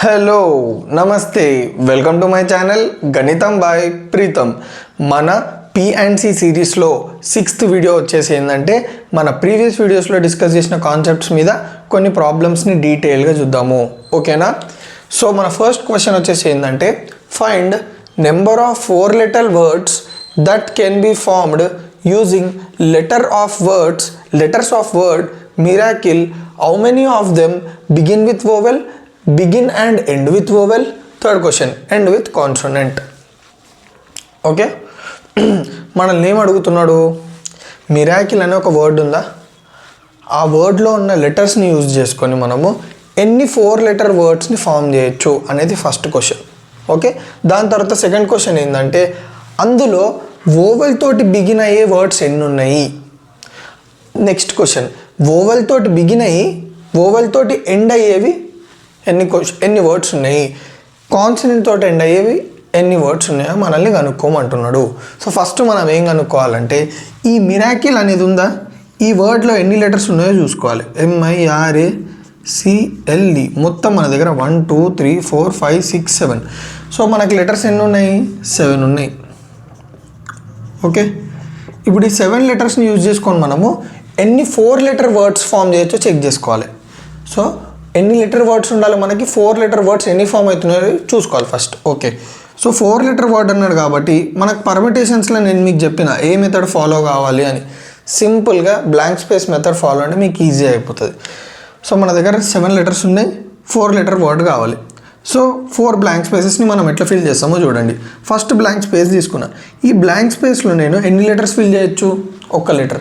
Hello నమస్తే welcome to my channel గణితం bye Pritam. మన P&C సిరీస్లో 6th వీడియో వచ్చేసి ఏంటంటే మన ప్రీవియస్ వీడియోస్లో డిస్కస్ చేసిన కాన్సెప్ట్స్ మీద కొన్ని ప్రాబ్లమ్స్ని డీటెయిల్గా చూద్దాము. ఓకేనా? సో మన ఫస్ట్ క్వశ్చన్ వచ్చేసి ఏంటంటే find number of 4 letter words that can be formed using letters of word miracle. How many of them begin with vowel, begin and end with vowel? Third question, end with consonant. Okay, మనల్ని ఏం అడుగుతున్నాడు? Miracle అనే ఒక word ఉందా, ఆ వర్డ్లో ఉన్న లెటర్స్ని use చేసుకొని మనము ఎన్ని 4 letter వర్డ్స్ని ఫామ్ చేయొచ్చు అనేది ఫస్ట్ క్వశ్చన్. ఓకే, దాని తర్వాత సెకండ్ క్వశ్చన్ ఏంటంటే అందులో వోవెల్ తోటి బిగిన్ అయ్యే వర్డ్స్ ఎన్ని ఉన్నాయి. నెక్స్ట్ క్వశ్చన్, వోవెల్ తోటి బిగిన్ అయ్యి వోవెల్ తోటి ఎండ్ అయ్యేవి ఎన్ని వర్డ్స్ ఉన్నాయి, కాన్సనెంట్ తోటి ఎండ్ అయ్యేవి ఎన్ని వర్డ్స్ ఉన్నాయో మనల్ని కనుక్కోమంటున్నాడు. సో ఫస్ట్ మనం ఏం కనుక్కోవాలంటే ఈ మిరాకిల్ అనేది ఉందా, ఈ వర్డ్లో ఎన్ని లెటర్స్ ఉన్నాయో చూసుకోవాలి. MIRACLE మొత్తం మన దగ్గర 1 2 3 4 5 6 7. సో మనకి లెటర్స్ ఎన్ని ఉన్నాయి? 7 ఉన్నాయి. ఓకే, ఇప్పుడు ఈ 7 లెటర్స్ని యూజ్ చేసుకొని మనము ఎన్ని 4 letter వర్డ్స్ ఫామ్ చేయొచ్చో చెక్ చేసుకోవాలి. సో ఎన్ని లెటర్ వర్డ్స్ ఉండాలి మనకి, 4 letter వర్డ్స్ ఎన్ని ఫామ్ అవుతున్నాయో చూసుకోవాలి first. Okay, so 4 letter word అన్నాడు కాబట్టి మనకు పర్మిటేషన్స్లో నేను మీకు చెప్పిన ఏ మెథడ్ ఫాలో కావాలి అని, సింపుల్గా బ్లాంక్ స్పేస్ మెథడ్ ఫాలో అంటే మీకు ఈజీ అయిపోతుంది. సో మన దగ్గర 7 letters ఉన్నాయి, 4 letter వర్డ్ కావాలి. సో 4 blank స్పేసెస్ని మనం ఎట్లా ఫిల్ చేస్తామో చూడండి. ఫస్ట్ బ్లాంక్ స్పేస్ తీసుకున్నా, ఈ బ్లాంక్ స్పేస్లో నేను ఎన్ని లెటర్స్ ఫిల్ చేయొచ్చు? 1 letter.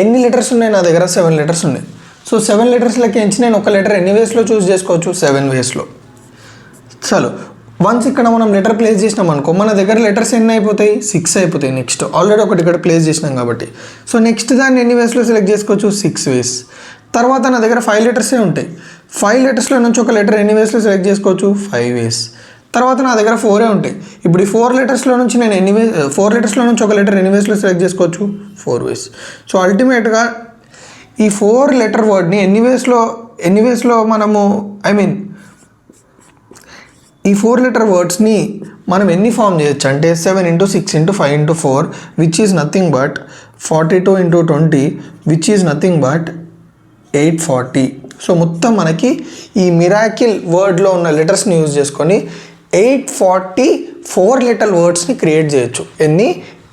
ఎన్ని లెటర్స్ ఉన్నాయి నా దగ్గర? 7 letters ఉన్నాయి. సో 7 lettersలకి ఎంచి నేను 1 letter ఎన్ని వేస్లో చూస్ చేసుకోవచ్చు? 7 waysలో. చలో, వన్స్ ఇక్కడ మనం లెటర్ ప్లేస్ చేసినాం అనుకో, మన దగ్గర లెటర్స్ ఎన్ని అయిపోతాయి? 6 అయిపోతాయి. నెక్స్ట్ ఆల్రెడీ ఒకటి ఇక్కడ ప్లేస్ చేసినాం కాబట్టి, సో నెక్స్ట్ దాన్ని ఎన్ని వేస్లో సెలెక్ట్ చేసుకోవచ్చు? 6 ways. తర్వాత నా దగ్గర 5 letters ఉంటాయి. 5 lettersలో నుంచి 1 letter ఎన్ని వేస్లో సెలెక్ట్ చేసుకోవచ్చు? 5 ways. తర్వాత నా దగ్గర 4 ఉంటాయి. ఇప్పుడు ఈ 4 lettersలో నుంచి నేను 4 lettersలో నుంచి 1 letter ఎన్ని వేస్లో సెలెక్ట్ చేసుకోవచ్చు? 4 ways. సో అల్టిమేట్గా ఈ 4 letter వర్డ్ని ఎన్ని వేస్లో మనము ఈ 4 letter వర్డ్స్ని మనం ఎన్ని ఫామ్ చేయొచ్చు అంటే 7 × 6 × 5 × 4 which is nothing but 42 × 20 which is nothing but 840. So మొత్తం మనకి ఈ మిరాకిల్ వర్డ్లో ఉన్న లెటర్స్ని యూజ్ చేసుకొని 844 letter వర్డ్స్ని క్రియేట్ చేయొచ్చు. ఎన్ని?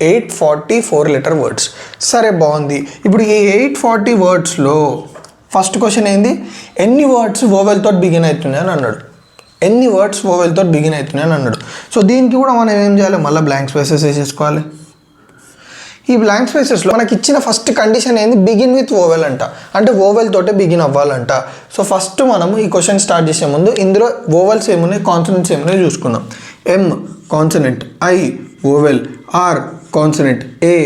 844 letter వర్డ్స్. సరే, బాగుంది. ఇప్పుడు ఈ 840 వర్డ్స్లో ఫస్ట్ క్వశ్చన్ ఏంది? ఎన్ని వర్డ్స్ వోవెల్ తోటి బిగిన్ అవుతున్నాయి అని అన్నాడు. ఎన్ని వర్డ్స్ వోవెల్ తోటి బిగిన్ అవుతున్నాయి అని అన్నాడు. సో దీనికి కూడా మనం ఏం చేయాలి? మళ్ళీ బ్లాంక్ స్పేసెస్ వేసేసుకోవాలి. ఈ బ్లాంక్ స్పేసెస్లో మనకి ఇచ్చిన ఫస్ట్ కండిషన్ ఏంది? బిగిన్ విత్ వోవెల్ అంట, అంటే వోవెల్ తోటే బిగిన్ అవ్వాలంట. సో ఫస్ట్ మనము ఈ క్వశ్చన్ స్టార్ట్ చేసే ముందు ఇందులో వోవెల్స్ ఏమున్నాయి, కాన్సనెంట్స్ ఏమున్నాయి చూసుకుందాం. M consonant, I vowel, R consonant, A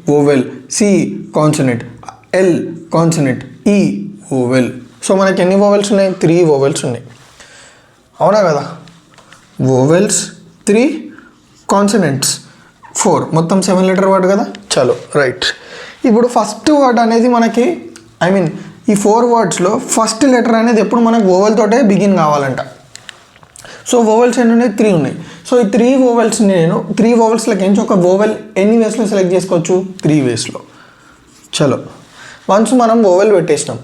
vowel, C consonant, L consonant, E vowel. So మనకి ఎన్ని వోవెల్స్ ఉన్నాయి? 3 వోవెల్స్ ఉన్నాయి. అవునా కదా? వోవెల్స్ 3, కాన్సనెంట్స్ 4, మొత్తం 7 letter వర్డ్ కదా. చలో, రైట్. ఇప్పుడు ఫస్ట్ వర్డ్ అనేది మనకి ఈ 4 wordsలో ఫస్ట్ లెటర్ అనేది ఎప్పుడు మనకు వోవెల్ తోటే బిగిన్ కావాలంట. సో వోవెల్స్ ఎన్ని ఉన్నాయి? 3 ఉన్నాయి. సో ఈ 3 వోవెల్స్ని నేను 3 వోవెల్స్లకి ఎంచి ఒక వోవెల్ ఎన్ని వేస్లో సెలెక్ట్ చేసుకోవచ్చు? 3 waysలో. చలో, వన్స్ మనం వోవెల్ పెట్టేసినాం.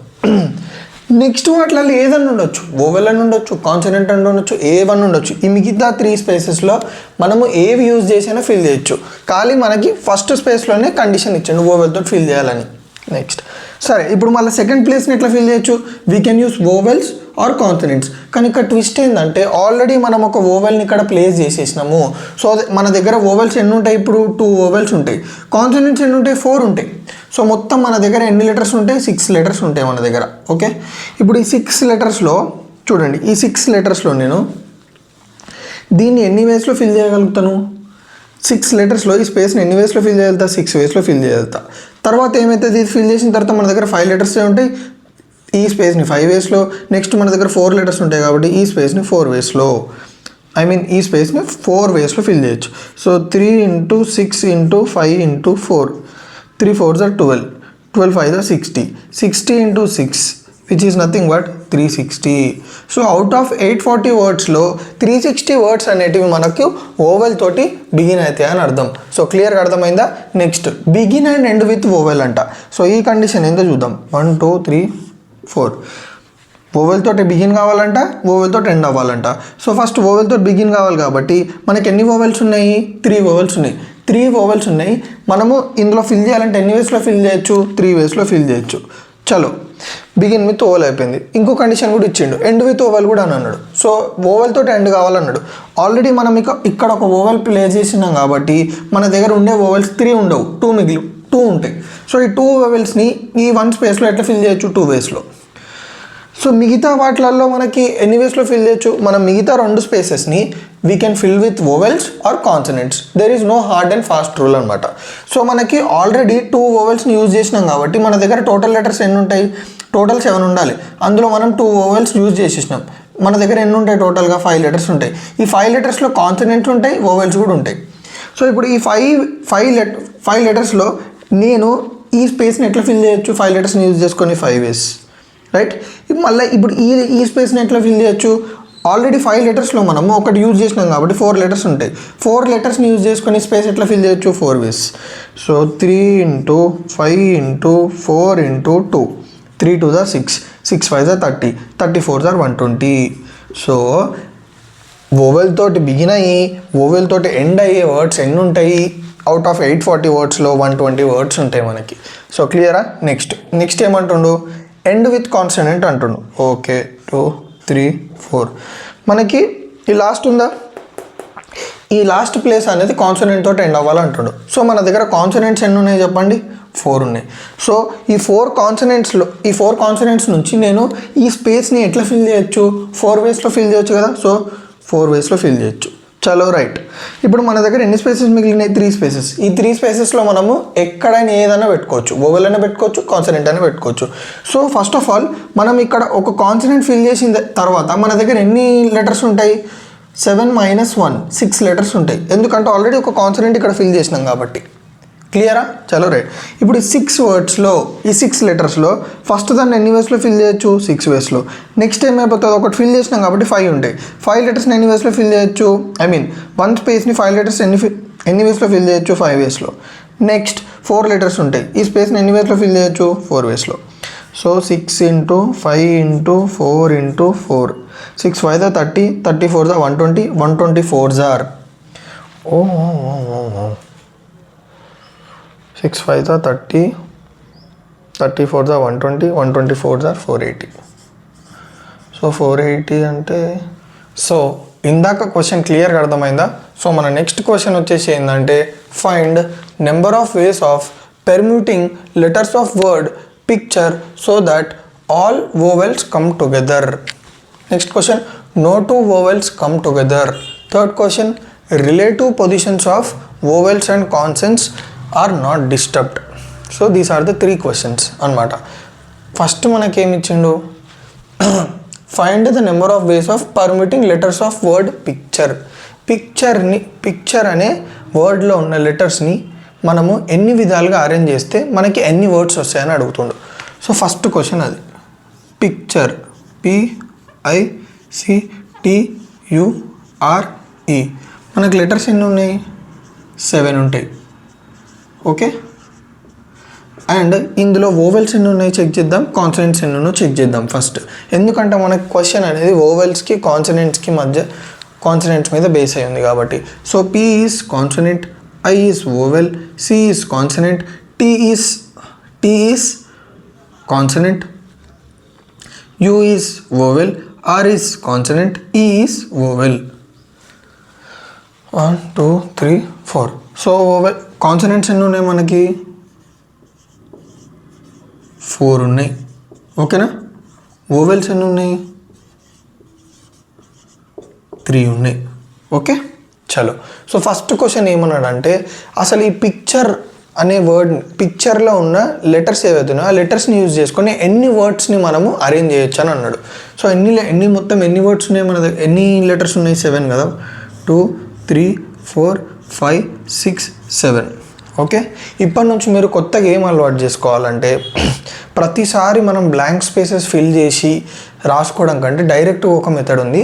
నెక్స్ట్ వాటిలలో ఏదన్నా ఉండొచ్చు, వోవెల్ అని ఉండొచ్చు, కాన్సనెంట్ అని ఉండొచ్చు, ఏవన్నీ ఉండొచ్చు. ఈ మిగతా 3 స్పేసెస్లో మనము ఏవి యూజ్ చేసినా ఫిల్ చేయొచ్చు. ఖాళీ మనకి ఫస్ట్ స్పేస్లోనే కండిషన్ ఇచ్చాడు వోవెల్తో ఫిల్ చేయాలని. నెక్స్ట్ సరే, ఇప్పుడు మళ్ళీ సెకండ్ ప్లేస్ని ఎట్లా ఫిల్ చేయొచ్చు? We can use vowels or consonants. కానీ ఇక్కడ ట్విస్ట్ ఏంటంటే ఆల్రెడీ మనం ఒక వోవెల్ని ఇక్కడ ప్లేస్ చేసేసినాము. సో మన దగ్గర వోవెల్స్ ఎన్ని ఉంటాయి? ఇప్పుడు 2 వోవెల్స్ ఉంటాయి. కాన్సనెంట్స్ ఎన్ని ఉంటాయి? 4 ఉంటాయి. సో మొత్తం మన దగ్గర ఎన్ని లెటర్స్ ఉంటాయి? 6 letters ఉంటాయి మన దగ్గర. ఓకే, ఇప్పుడు ఈ 6 lettersలో చూడండి, ఈ 6 lettersలో నేను దీన్ని ఎన్ని వేస్లో ఫిల్ చేయగలుగుతాను? 6 lettersలో ఈ స్పేస్ని ఎన్ని వేస్లో ఫిల్ చేయగలుగుతా? 6 waysలో ఫిల్ చేయగలుగుతా. తర్వాత ఏమవుతుంది? ఇది ఫిల్ చేసిన తర్వాత మన దగ్గర 5 letters ఉంటాయి. ఈ స్పేస్ని 5 waysలో, నెక్స్ట్ మన దగ్గర 4 letters ఉంటాయి కాబట్టి ఈ స్పేస్ని 4 waysలో, ఈ స్పేస్ని 4 waysలో ఫిల్ చేయొచ్చు. So 3 × 6 × 5 × 4, 3 4s are 12, 12 5s are 60, 60 × 6 which is nothing but 360. So out of 840 వర్డ్స్లో 360 words అనేటివి మనకు ఓవెల్ తోటి బిగిన్ అవుతాయి అని అర్థం. సో క్లియర్గా అర్థమైందా? Next begin and end with oval అంట. సో ఈ కండిషన్ ఏందో చూద్దాం. 1 2 3 4 ఓవెల్ తోటి బిగిన్ కావాలంట, ఓవెల్ తోటి ఎండ్ అవ్వాలంట. సో ఫస్ట్ ఓవెల్ తోటి బిగిన్ కావాలి కాబట్టి మనకి ఎన్ని ఓవెల్స్ ఉన్నాయి? 3 ఓవెల్స్ ఉన్నాయి. 3 ఓవెల్స్ ఉన్నాయి. మనము ఇందులో ఫిల్ చేయాలంటే ఎన్ని వేస్లో ఫిల్ చేయొచ్చు? 3 వేస్లో ఫిల్ చేయొచ్చు. చలో బిగిన్ విత్ ఓవెల్ అయిపోయింది. ఇంకో కండిషన్ కూడా ఇచ్చిండు, ఎండ్ విత్ ఓవెల్ కూడా అని అన్నాడు. సో ఓవెల్ తోటి ఎండ్ కావాలన్నాడు. ఆల్రెడీ మనం ఇక్కడ ఒక ఓవెల్ ప్లే చేసినాం కాబట్టి మన దగ్గర ఉండే ఓవెల్స్ 3 ఉండవు, 2 ఉంటాయి. సో ఈ 2 ఓవెల్స్ని ఈ 1 స్పేస్లో ఎట్లా ఫిల్ చేయొచ్చు? 2 వేస్లో. సో మిగతా వాటిలలో మనకి ఎన్ని వేస్లో ఫిల్ చేయొచ్చు? మనం మిగతా 2 స్పేసెస్ని we can fill with vowels or consonants. There is no hard and fast rule అనమాట. సో మనకి ఆల్రెడీ 2 ఓవెల్స్ని యూజ్ చేసినాం కాబట్టి మన దగ్గర టోటల్ లెటర్స్ ఎన్ని ఉంటాయి? టోటల్ 7 ఉండాలి. అందులో మనం 2 ఓవెల్స్ యూజ్ చేసేసినాం. మన దగ్గర ఎన్ని ఉంటాయి? టోటల్గా 5 లెటర్స్ ఉంటాయి. ఈ 5 లెటర్స్లో కాన్సనెంట్స్ ఉంటాయి, ఓవెల్స్ కూడా ఉంటాయి. సో ఇప్పుడు ఈ 5 లెటర్స్లో నేను ఈ స్పేస్ని ఎట్లా ఫిల్ చేయొచ్చు? 5 లెటర్స్ని యూజ్ చేసుకొని 5 వేస్, రైట్? మళ్ళీ ఇప్పుడు ఈ స్పేస్ని ఎట్లా ఫిల్ చేయొచ్చు? ఆల్రెడీ 5 లెటర్స్లో మనము ఒకటి యూజ్ చేసినాం కాబట్టి 4 లెటర్స్ ఉంటాయి. 4 లెటర్స్ని యూజ్ చేసుకొని స్పేస్ ఎట్లా ఫిల్ చేయొచ్చు? 4 వేస్. సో 3 × 5 × 4 × 2 3 2 6 6 5 30 34 120. సో ఓవెల్ తోటి బిగిన్ అయ్యి ఓవెల్ తోటి ఎండ్ అయ్యే వర్డ్స్ ఎన్ని ఉంటాయి? అవుట్ ఆఫ్ 840 వర్డ్స్లో 120 వర్డ్స్ ఉంటాయి మనకి. సో క్లియరా? నెక్స్ట్ ఏమంటుండు? ఎండ్ విత్ కాన్సనెంట్ అంటుండు. ఓకే 2 3 4 మనకి ఈ లాస్ట్ ఉందా? ఈ లాస్ట్ ప్లేస్ అనేది కాన్సనెంట్ తోటి ఎండ్ అవ్వాలంటుండు. సో మన దగ్గర కాన్సనెంట్స్ ఎన్ని ఉన్నాయి చెప్పండి? 4 ఉన్నాయి. సో ఈ 4 కాన్సనెంట్స్ నుంచి నేను ఈ స్పేస్ని ఎట్లా ఫిల్ చేయొచ్చు? 4 వేస్లో ఫిల్ చేయొచ్చు కదా. సో 4 వేస్లో ఫిల్ చేయొచ్చు. చలో రైట్. ఇప్పుడు మన దగ్గర ఎన్ని స్పేసెస్ మిగిలినాయి? 3 స్పేసెస్. ఈ 3 స్పేసెస్లో మనము ఎక్కడైనా ఏదైనా పెట్టుకోవచ్చు, ఓవెల్ అయినా పెట్టుకోవచ్చు, కాన్సనెంట్ అయినా పెట్టుకోవచ్చు. సో ఫస్ట్ ఆఫ్ ఆల్ మనం ఇక్కడ ఒక కాన్సనెంట్ ఫిల్ చేసిన తర్వాత మన దగ్గర ఎన్ని లెటర్స్ ఉంటాయి? 7 - 1 6 లెటర్స్ ఉంటాయి. ఎందుకంటే ఆల్రెడీ ఒక కాన్సనెంట్ ఇక్కడ ఫిల్ చేసినాం కాబట్టి. క్లియరా? చలో రైట్. ఇప్పుడు ఈ 6 వర్డ్స్లో ఈ 6 లెటర్స్లో ఫస్ట్ దాన్ని ఎన్ని వేస్లో ఫిల్ చేయొచ్చు? 6 వేస్లో. నెక్స్ట్ ఏమైపోతుంది? ఒకటి ఫిల్ చేసినాం కాబట్టి 5 ఉంటాయి. 5 లెటర్స్ని ఎన్ని వేస్లో ఫిల్ చేయొచ్చు? వన్ స్పేస్ని 5 లెటర్స్ ఎన్ని వేస్లో ఫిల్ చేయొచ్చు? 5 వేస్లో. నెక్స్ట్ 4 లెటర్స్ ఉంటాయి. ఈ స్పేస్ని ఎన్ని వేస్లో ఫిల్ చేయొచ్చు? 4 వేస్లో. సో 6 × 5 × 4 × 4 6 5 30 34 120 124 6 5 30 34 120 124 480. సో 480 అంటే సో ఇందాక క్వశ్చన్ క్లియర్గా అర్థమైందా? సో మన నెక్స్ట్ క్వశ్చన్ వచ్చేసి ఏంటంటే find number of ways of permuting letters of word picture so that all vowels come together. Next question no two vowels come together. Third question relative positions of vowels and consonants are not disturbed. So these are the 3 questions అన్నమాట. First మనకి ఏమి ఇచ్చిండు? Find the number of ways of permitting letters of word picture. Picture అనే వర్డ్లో ఉన్న లెటర్స్ని మనము ఎన్ని విధాలుగా arrange చేస్తే మనకి ఎన్ని వర్డ్స్ వస్తాయని అడుగుతుండు. సో ఫస్ట్ క్వశ్చన్ అది. పిక్చర్ PICTURE మనకి లెటర్స్ ఎన్ని ఉన్నాయి? 7 ఉంటాయి. ఓకే. అండ్ ఇందులో ఓవెల్స్ ఎన్ని ఉన్నాయి చెక్ చేద్దాం, కాన్సనెంట్స్ ఎన్ని ఉన్నాయో చెక్ చేద్దాం ఫస్ట్. ఎందుకంటే మనకి క్వశ్చన్ అనేది ఓవెల్స్కి కాన్సనెంట్స్కి మధ్య కాన్సనెంట్స్ మీద బేస్ అయ్యింది కాబట్టి. So P is consonant, I is vowel, C is consonant, T is consonant, U is vowel, R is consonant, E is vowel. 1 2 3 4. So vowel consonants ఎన్ని ఉన్నాయి మనకి? 4 ఉన్నాయి. ఓకేనా? ఓవెల్స్ ఎన్ని ఉన్నాయి? 3 ఉన్నాయి. ఓకే చలో. సో ఫస్ట్ క్వశ్చన్ ఏమన్నాడంటే అసలు ఈ పిక్చర్ అనే వర్డ్ పిక్చర్లో ఉన్న లెటర్స్ ఏవైతున్నాయో ఆ లెటర్స్ని యూజ్ చేసుకొని ఎన్ని వర్డ్స్ని మనము అరేంజ్ చేయొచ్చు అని అన్నాడు. సో మొత్తం ఎన్ని వర్డ్స్ ఉన్నాయి మన దగ్గర? ఎన్ని లెటర్స్ ఉన్నాయి? 7 కదా. 2 3 4 5 6 7. ఓకే, ఇప్పటి నుంచి మీరు కొత్తగా ఏం అలవాటు చేసుకోవాలంటే ప్రతిసారి మనం బ్లాంక్ స్పేసెస్ ఫిల్ చేసి రాసుకోవడం కంటే డైరెక్ట్గా ఒక మెథడ్ ఉంది.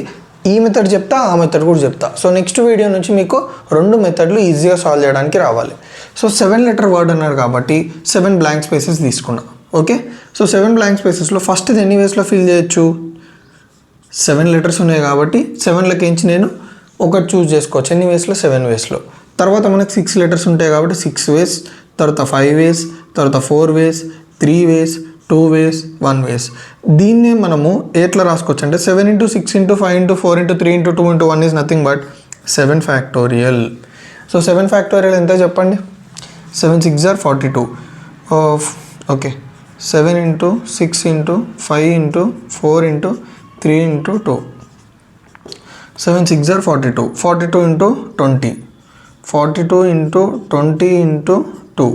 ఈ మెథడ్ చెప్తా, ఆ మెథడ్ కూడా చెప్తా. సో నెక్స్ట్ వీడియో నుంచి మీకు 2 మెథడ్లు ఈజీగా సాల్వ్ చేయడానికి రావాలి. సో 7 లెటర్ వర్డ్ అన్నారు కాబట్టి 7 బ్లాంక్ స్పేసెస్ తీసుకున్నా. ఓకే, సో 7 బ్లాంక్ స్పేసెస్లో ఫస్ట్ ఎన్ని వేస్లో ఫిల్ చేయొచ్చు? 7 లెటర్స్ ఉన్నాయి కాబట్టి 7లకించి నేను ఒకటి చూస్ చేసుకోవచ్చు. ఎన్ని వేస్లో? 7 వేస్లో. తర్వాత మనకు 6 లెటర్స్ ఉంటాయి కాబట్టి 6 వేస్, తర్వాత 5 వేస్, తర్వాత 4 వేస్, 3 వేస్, 2 వేస్, 1 వేస్. దీన్నే మనము ఎట్లా రాసుకోవచ్చు అంటే 7 × 6 × 5 × 4 × 3 × 2 × 1 is nothing but 7 factorial. So 7 factorial ఎంత చెప్పండి? 7 6 are 42. ఓకే, 7 × 6 × 5 × 4 × 3 × 2. 7 6 are 42. 42 × 20. 42 × 20 × 2.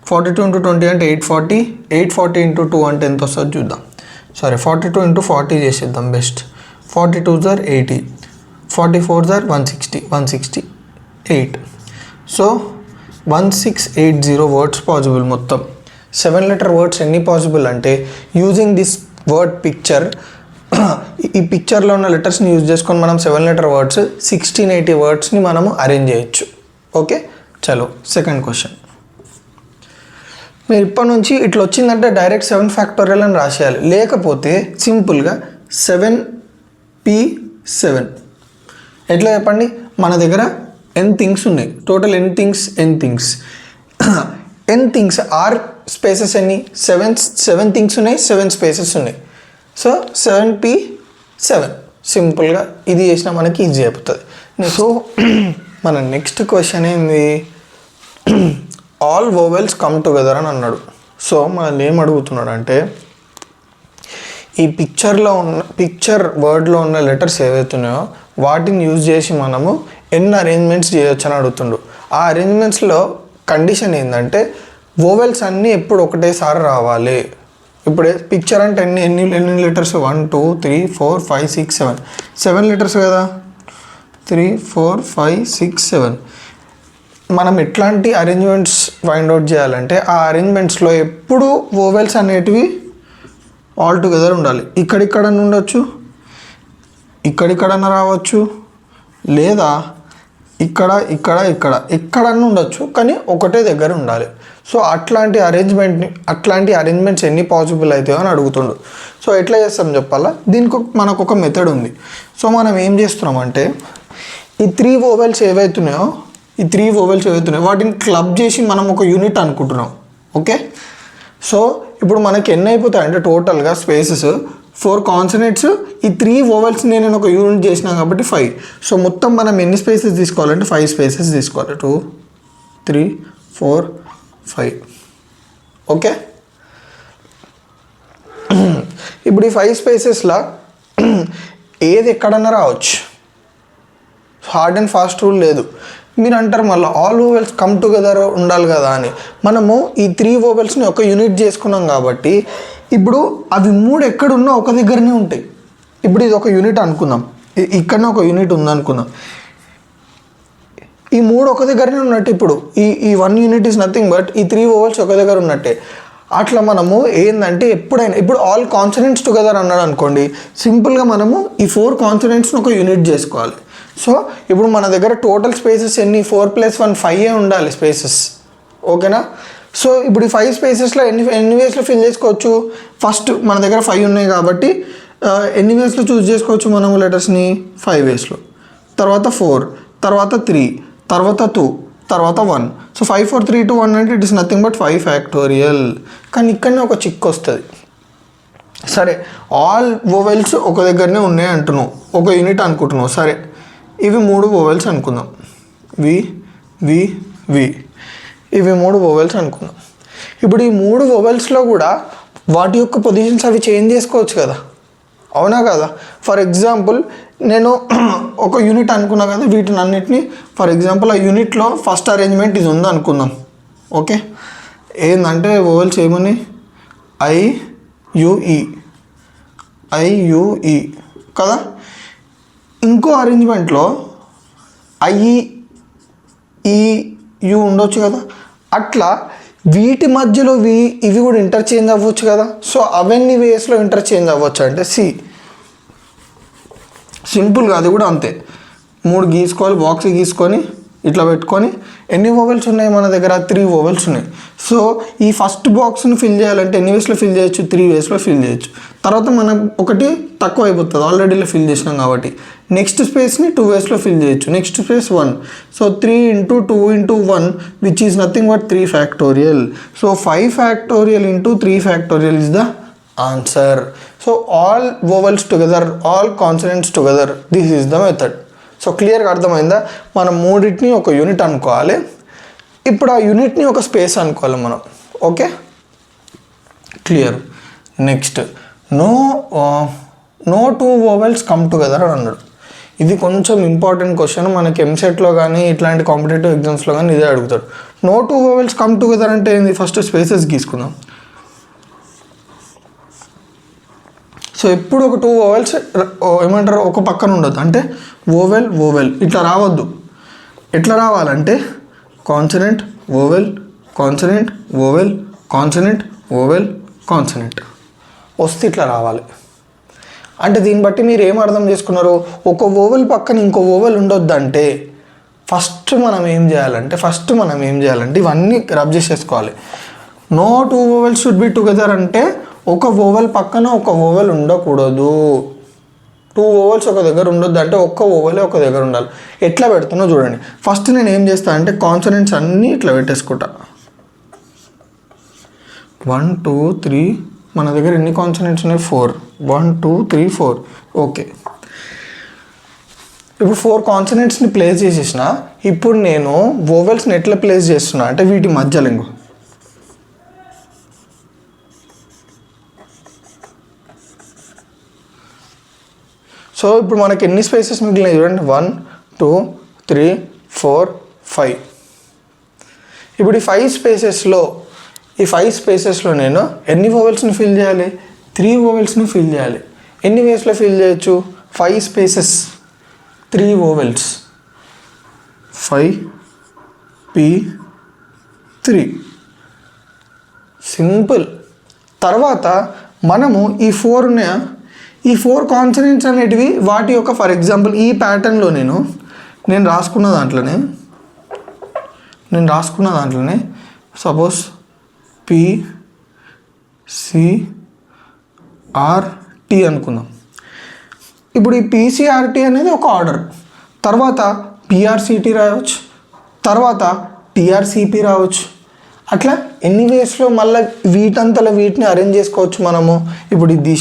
42 × 20 అంటే 840. 840 × 2 అంటే ఎంత వస్తుంది చూద్దాం. సారీ, 42 × 40 చేసేద్దాం best. 42s are 80. 44s are 160. 168. So 1680 words possible. మొత్తం 7 లెటర్ వర్డ్స్ ఎన్ని పాసిబుల్ అంటే యూజింగ్ దిస్ వర్డ్ పిక్చర్, ఈ పిక్చర్లో ఉన్న లెటర్స్ని యూజ్ చేసుకొని మనం 7 లెటర్ వర్డ్స్ 1680 వర్డ్స్ని మనము అరేంజ్ చేయొచ్చు. ఓకే, చలో సెకండ్ క్వశ్చన్. మీరు ఇప్పటి నుంచి ఇట్లా వచ్చిందంటే డైరెక్ట్ 7 ఫ్యాక్టోరియల్ అని రాసేయాలి, లేకపోతే సింపుల్గా 7p7. ఎట్లా చెప్పండి? మన దగ్గర n థింగ్స్ ఉన్నాయి. Total n things n things are spaces ఎన్ని? 7 థింగ్స్ ఉన్నాయి, 7 స్పేసెస్ ఉన్నాయి. సో 7p7 సింపుల్గా ఇది చేసినా మనకి ఈజీ అయిపోతుంది. సో మన నెక్స్ట్ క్వశ్చన్ ఏంది? ఆల్ వోవెల్స్ కమ్ టుగెదర్ అని అన్నాడు. సో మనల్ని ఏం అడుగుతున్నాడు అంటే ఈ పిక్చర్ వర్డ్లో ఉన్న లెటర్స్ ఏవైతున్నాయో వాటిని యూజ్ చేసి మనము ఎన్ని అరేంజ్మెంట్స్ చేయొచ్చు అని అడుగుతుండు. ఆ అరేంజ్మెంట్స్లో కండిషన్ ఏంటంటే వోవెల్స్ అన్నీ ఎప్పుడు ఒకటేసారి రావాలి. ఇప్పుడు పిక్చర్ అంటే ఎన్ని లెటర్స్? 1 2 3 4 5 6 7. 7 లెటర్స్ కదా, 3 4 5 6 7. మనం ఎట్లాంటి అరేంజ్మెంట్స్ ఫైండ్ అవుట్ చేయాలంటే ఆ అరేంజ్మెంట్స్లో ఎప్పుడు వోవెల్స్ అనేటివి ఆల్ టుగెదర్ ఉండాలి. ఇక్కడిక్కడన్నా ఉండొచ్చు, ఇక్కడిక్కడన్నా రావచ్చు, లేదా ఎక్కడన్నా ఉండొచ్చు, కానీ ఒకటే దగ్గర ఉండాలి. సో అట్లాంటి అరేంజ్మెంట్స్ ఎన్ని పాసిబుల్ అవుతాయో అని అడుగుతుండు. సో ఎట్లా చేస్తాం చెప్పాలా? దీనికి మనకు ఒక మెథడ్ ఉంది. సో మనం ఏం చేస్తున్నామంటే ఈ 3 వోవెల్స్ ఏవైతున్నాయో వాటిని క్లబ్ చేసి మనం ఒక యూనిట్ అనుకుంటున్నాం. ఓకే, సో ఇప్పుడు మనకి ఎన్ని అయిపోతాయి అంటే టోటల్గా స్పేసెస్ 4 కాన్సనెంట్స్, ఈ 3 వోవెల్స్ నేను ఒక యూనిట్ చేసినా కాబట్టి 5. సో మొత్తం మనం ఎన్ని స్పేసెస్ తీసుకోవాలంటే 5 స్పేసెస్ తీసుకోవాలి. 2 3 4 5. ఓకే, ఇప్పుడు ఈ 5 స్పేసెస్లో ఏది ఎక్కడన్నా రావచ్చు, హార్డ్ అండ్ ఫాస్ట్ రూల్ లేదు. మీరు అంటారు మళ్ళీ ఆల్ వోవెల్స్ కమ్ టుగెదర్ ఉండాలి కదా అని. మనము ఈ 3 వోవెల్స్ని ఒక యూనిట్ చేసుకున్నాం కాబట్టి ఇప్పుడు అవి 3 ఎక్కడున్నా ఒక దగ్గరనే ఉంటాయి. ఇప్పుడు ఇది ఒక యూనిట్ అనుకుందాం, ఇక్కడనే ఒక యూనిట్ ఉందనుకుందాం. ఈ 3 ఒక దగ్గరనే ఉన్నట్టు. ఇప్పుడు ఈ 1 యూనిట్ ఈజ్ నథింగ్ బట్ ఈ 3 వోవెల్స్ ఒక దగ్గర ఉన్నట్టే. అట్లా మనము ఏంటంటే ఎప్పుడైనా ఇప్పుడు ఆల్ కాన్సనెంట్స్ టుగెదర్ అన్నాడు అనుకోండి, సింపుల్గా మనము ఈ 4 కాన్సనెంట్స్ని ఒక యూనిట్ చేసుకోవాలి. సో ఇప్పుడు మన దగ్గర టోటల్ స్పేసెస్ ఎన్ని? 4 + 1 5 ఉండాలి స్పేసెస్. ఓకేనా? సో ఇప్పుడు ఈ 5 స్పేసెస్లో ఎన్ని వేస్లో ఫిల్ చేసుకోవచ్చు? ఫస్ట్ మన దగ్గర 5 ఉన్నాయి కాబట్టి ఎన్ని వేస్లో చూస్ చేసుకోవచ్చు మనము లెటర్స్ని? 5 వేస్లో. తర్వాత 4, తర్వాత 3, తర్వాత 2, తర్వాత 1. సో 5 4 3 2 1 అంటే it is nothing but 5 factorial. కానీ ఇక్కడనే ఒక చిక్కు వస్తుంది. సరే, ఆల్ వోవెల్స్ ఒక దగ్గరనే ఉన్నాయి అంటున్నావు, ఒక యూనిట్ అనుకుంటున్నావు. సరే, ఇవి 3 వోవెల్స్ అనుకుందాం. వి ఇవి 3 వోవెల్స్ అనుకుందాం. ఇప్పుడు ఈ 3 వోవెల్స్లో కూడా వాటి యొక్క పొజిషన్స్ అవి చేంజ్ చేసుకోవచ్చు కదా, అవునా కదా? ఫర్ ఎగ్జాంపుల్ నేను ఒక యూనిట్ అనుకున్నా కదా, వీటిని అన్నిటిని ఫర్ ఎగ్జాంపుల్ ఆ యూనిట్లో ఫస్ట్ అరేంజ్మెంట్ ఇది ఉంది అనుకుందాం. ఓకే, ఏంటంటే వోవెల్స్ ఏమని? ఐయుఈ కదా. ఇంకో అరేంజ్మెంట్లో ఐఈఈయు ఉండొచ్చు కదా. అట్లా వీటి మధ్యలో ఇవి కూడా ఇంటర్చేంజ్ అవ్వచ్చు కదా. సో అవన్నీ వేస్లో ఇంటర్చేంజ్ అవ్వచ్చు అంటే సి సింపుల్గా అది కూడా అంతే. 3 గీసుకోవాలి, బాక్స్ గీసుకొని ఇట్లా పెట్టుకొని ఎన్ని వోవెల్స్ ఉన్నాయి మన దగ్గర 3 వోవెల్స్ ఉన్నాయి. సో ఈ ఫస్ట్ బాక్స్ని ఫిల్ చేయాలంటే ఎన్ని వేస్లో ఫిల్ చేయొచ్చు 3 వేస్లో ఫిల్ చేయొచ్చు. తర్వాత మనం ఒకటి తక్కువ అయిపోతుంది ఆల్రెడీ ఇలా ఫిల్ చేసినాం కాబట్టి. నెక్స్ట్ స్పేస్ని 2 వేస్లో ఫిల్ చేయొచ్చు. Next space 1. So 3 × 2 × 1 which is nothing but 3 factorial. So 5 factorial × 3 factorial is the answer. So all vowels together, all consonants together, this is the method. So క్లియర్గా అర్థమైందా? మనం మూడింటిని ఒక యూనిట్ అనుకోవాలి. ఇప్పుడు ఆ యూనిట్ని ఒక స్పేస్ అనుకోవాలి మనం. Okay, clear. Next no 2 vowels come together అని అన్నాడు. ఇది కొంచెం ఇంపార్టెంట్ క్వశ్చన్. మనకి ఎంసెట్లో కానీ ఇట్లాంటి కాంపిటేటివ్ ఎగ్జామ్స్లో కానీ ఇదే అడుగుతాడు. నో 2 వోవెల్స్ కమ్ టుగెదర్ అంటే ఏంది? First spaces గీసుకుందాం. సో ఎప్పుడు ఒక 2 వోవెల్స్ ఏమంటారు ఒక పక్కన ఉండదు. అంటే వోవెల్ వోవెల్ ఇట్లా రావద్దు. ఎట్లా రావాలంటే consonant vowel consonant vowel consonant vowel consonant వస్తే ఇట్లా రావాలి. అంటే దీన్ని బట్టి మీరు ఏం అర్థం చేసుకున్నారు? ఒక వోవెల్ పక్కన ఇంకో వోవెల్ ఉండొద్దంటే ఫస్ట్ మనం ఏం చేయాలంటే ఇవన్నీ రబ్ చేసేసుకోవాలి. No 2 vowels should be together అంటే ఒక వోవెల్ పక్కన ఒక వోవెల్ ఉండకూడదు. 2 వోవెల్స్ ఒక దగ్గర ఉండొద్దు అంటే ఒక్క వోవెల్ ఒక దగ్గర ఉండాలి. ఎట్లా పెడుతున్నా చూడండి. ఫస్ట్ నేను ఏం చేస్తాను అంటే కాన్సనెంట్స్ అన్నీ ఇట్లా పెట్టేసుకుంటా. 1 2 3 మన దగ్గర ఎన్ని కాన్సనెంట్స్ ఉన్నాయి? 4. 1 2 3 4. ఓకే, ఇప్పుడు 4 కాన్సనెంట్స్ని ప్లేస్ చేసేసిన. ఇప్పుడు నేను వోవెల్స్ని ఎట్లా ప్లేస్ చేస్తున్నా అంటే వీటి మధ్యలో ఇంకో సో ఇప్పుడు మనకి ఎన్ని స్పేసెస్ మిగిలినాయి చూడండి. 1 2 3 4 5. ఇప్పుడు ఈ 5 స్పేసెస్లో నేను ఎన్ని వోవెల్స్ని ఫిల్ చేయాలి? 3 వోవెల్స్ని ఫిల్ చేయాలి. ఎన్ని వేస్లో ఫిల్ చేయొచ్చు? 5 స్పేసెస్ 3 వోవెల్స్ 5 P3 సింపుల్. తర్వాత మనము ఈ 4 ఉన్నాయా, ఈ 4 కాన్సనెంట్స్ అనేటివి వాటి యొక్క ఫర్ ఎగ్జాంపుల్ ఈ ప్యాటర్న్లో నేను రాసుకున్న దాంట్లోనే సపోజ్ PCRT అనుకుందాం. ఇప్పుడు ఈ PCRT అనేది ఒక ఆర్డర్. తర్వాత PRCT రాయవచ్చు, తర్వాత TRCP రావచ్చు. అట్లా ఎన్ని వేస్లో మళ్ళీ వీటిని అరేంజ్ చేసుకోవచ్చు మనము. ఇప్పుడు ఇది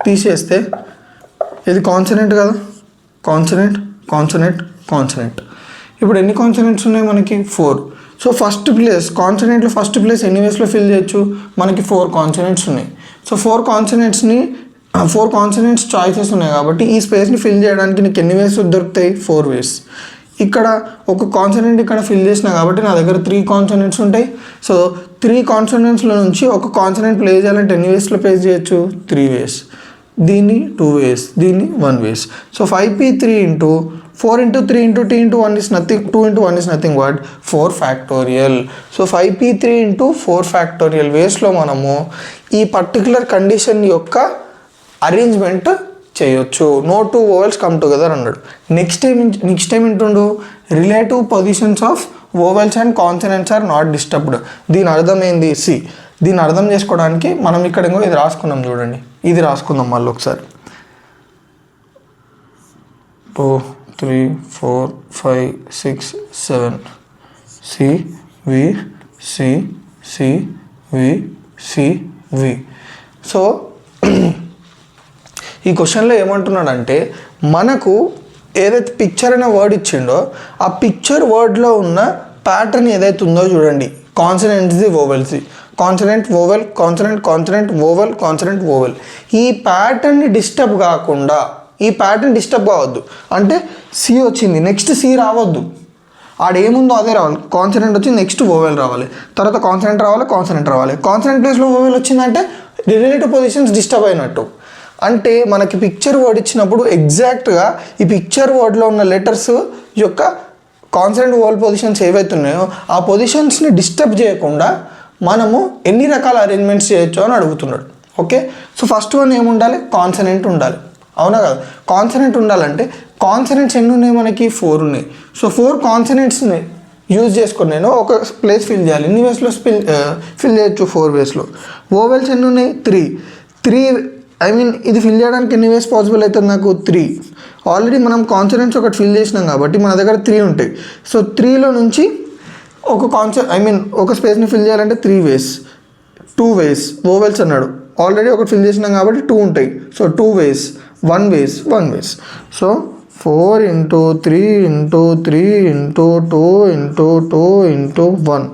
తీసేస్తే ఇది కాన్సనెంట్ కదా, కాన్సనెంట్ కాన్సనెంట్ కాన్సనెంట్. ఇప్పుడు ఎన్ని కాన్సనెంట్స్ ఉన్నాయి మనకి? 4. సో ఫస్ట్ ప్లేస్ కాన్సనెంట్లో ఫస్ట్ ప్లేస్ ఎన్ని వేస్లో ఫిల్ చేయొచ్చు? మనకి 4 కాన్సనెంట్స్ ఉన్నాయి. సో 4 కాన్సనెంట్స్ చాయిసెస్ ఉన్నాయి కాబట్టి ఈ స్పేస్ని ఫిల్ చేయడానికి నీకు ఎన్ని వేస్ దొరుకుతాయి? 4 వేస్. ఇక్కడ ఒక కాన్సనెంట్ ఇక్కడ ఫిల్ చేసిన కాబట్టి నా దగ్గర 3 కాన్సనెంట్స్ ఉంటాయి. సో 3 కాన్సనెంట్స్లో నుంచి ఒక కాన్సనెంట్ ప్లేస్ చేయాలంటే ఎన్ని వేస్లో ప్లేస్ చేయొచ్చు? 3 వేస్. దీన్ని 2 వేస్, దీన్ని 1 ways. So 5P3 × 4 × 3 × T × 1 is nothing, 2 × 1 is nothing but 4 factorial. So 5P3 × 4 factorial వేస్లో మనము ఈ పర్టికులర్ కండిషన్ యొక్క అరేంజ్మెంట్ చేయొచ్చు. నో 2 వోవెల్స్ కమ్ టుగెదర్ అన్నాడు. నెక్స్ట్ టైం ఏంటుండు? Relative positions of vowels and consonants are not disturbed. దీని అర్థం ఏంది? దీన్ని అర్థం చేసుకోవడానికి మనం ఇక్కడ ఇంకో ఇది రాసుకున్నాం చూడండి. ఇది రాసుకుందాం మళ్ళీ ఒకసారి. 2 3 4 5 6 7 CV. సో ఈ క్వశ్చన్లో ఏమంటున్నాడంటే మనకు ఏదైతే పిక్చర్ అనే వర్డ్ ఇచ్చిండో ఆ పిక్చర్ వర్డ్లో ఉన్న ప్యాటర్న్ ఏదైతే ఉందో చూడండి. కాన్సనెంట్స్ది వోవెల్స్ది, consonant vowel consonant consonant vowel consonant vowel. ఈ ప్యాటర్న్ని డిస్టర్బ్ కావద్దు. అంటే సి వచ్చింది, నెక్స్ట్ సి రావద్దు. ఆడేముందో అదే రావాలి. కాన్సనెంట్ వచ్చి నెక్స్ట్ వోవెల్ రావాలి, తర్వాత కాన్సనెంట్ రావాలి. కాన్సనెంట్ ప్లేస్లో వోవెల్ వచ్చిందంటే రిలేటివ్ పొజిషన్స్ డిస్టర్బ్ అయినట్టు. అంటే మనకి పిక్చర్ వర్డ్ ఇచ్చినప్పుడు ఎగ్జాక్ట్గా ఈ పిక్చర్ వర్డ్లో ఉన్న లెటర్స్ యొక్క కాన్సనెంట్ వోవెల్ పొజిషన్స్ ఏవైతే ఉన్నాయో ఆ పొజిషన్స్ని డిస్టర్బ్ చేయకుండా మనము ఎన్ని రకాల అరేంజ్మెంట్స్ చేయొచ్చు అని అడుగుతున్నాడు. ఓకే, సో ఫస్ట్ వన్ ఏముండాలి, కాన్సనెంట్ ఉండాలి, అవునా కదా. కాన్సనెంట్ ఉండాలంటే కాన్సనెంట్స్ ఎన్ని ఉన్నాయి మనకి, 4 ఉన్నాయి. సో 4 కాన్సనెంట్స్ని యూజ్ చేసుకొని నేను ఒక ప్లేస్ ఫిల్ చేయాలి. ఎన్ని వేస్లో ఫిల్ చేయొచ్చు, 4 వేస్లో. వోవెల్స్ ఎన్ని ఉన్నాయి, 3 ఐ మీన్ ఇది ఫిల్ చేయడానికి ఎన్ని వేస్ పాసిబుల్ అవుతుంది నాకు, 3. ఆల్రెడీ మనం కాన్సనెంట్స్ ఒకటి ఫిల్ చేసినాం కాబట్టి మన దగ్గర 3 ఉంటాయి. సో 3లో నుంచి ఒక స్పేస్ని ఫిల్ చేయాలంటే 3 వేస్, 2 వేస్ వోవెల్స్ అన్నాడు. ఆల్రెడీ ఒకటి ఫిల్ చేసినాం కాబట్టి 2 ఉంటాయి. So 2 ways, 1 ways. So 4 × 3 × 3 × 2 × 2 × 1.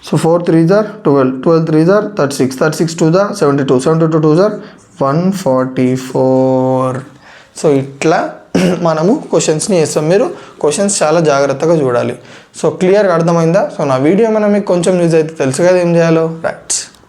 So 4 3s are 12, 12 3s are 36, 36 2s are 72, 72 2s are 144. So ఇట్లా మనము క్వశ్చన్స్ని చేస్తాం. మీరు క్వశ్చన్స్ చాలా జాగ్రత్తగా చూడాలి. సో క్లియర్గా అర్థమైందా? సో నా వీడియో మీకు కొంచెం యూజ్ అయితే తెలుసు కదా ఏం చేయాలో, రైట్.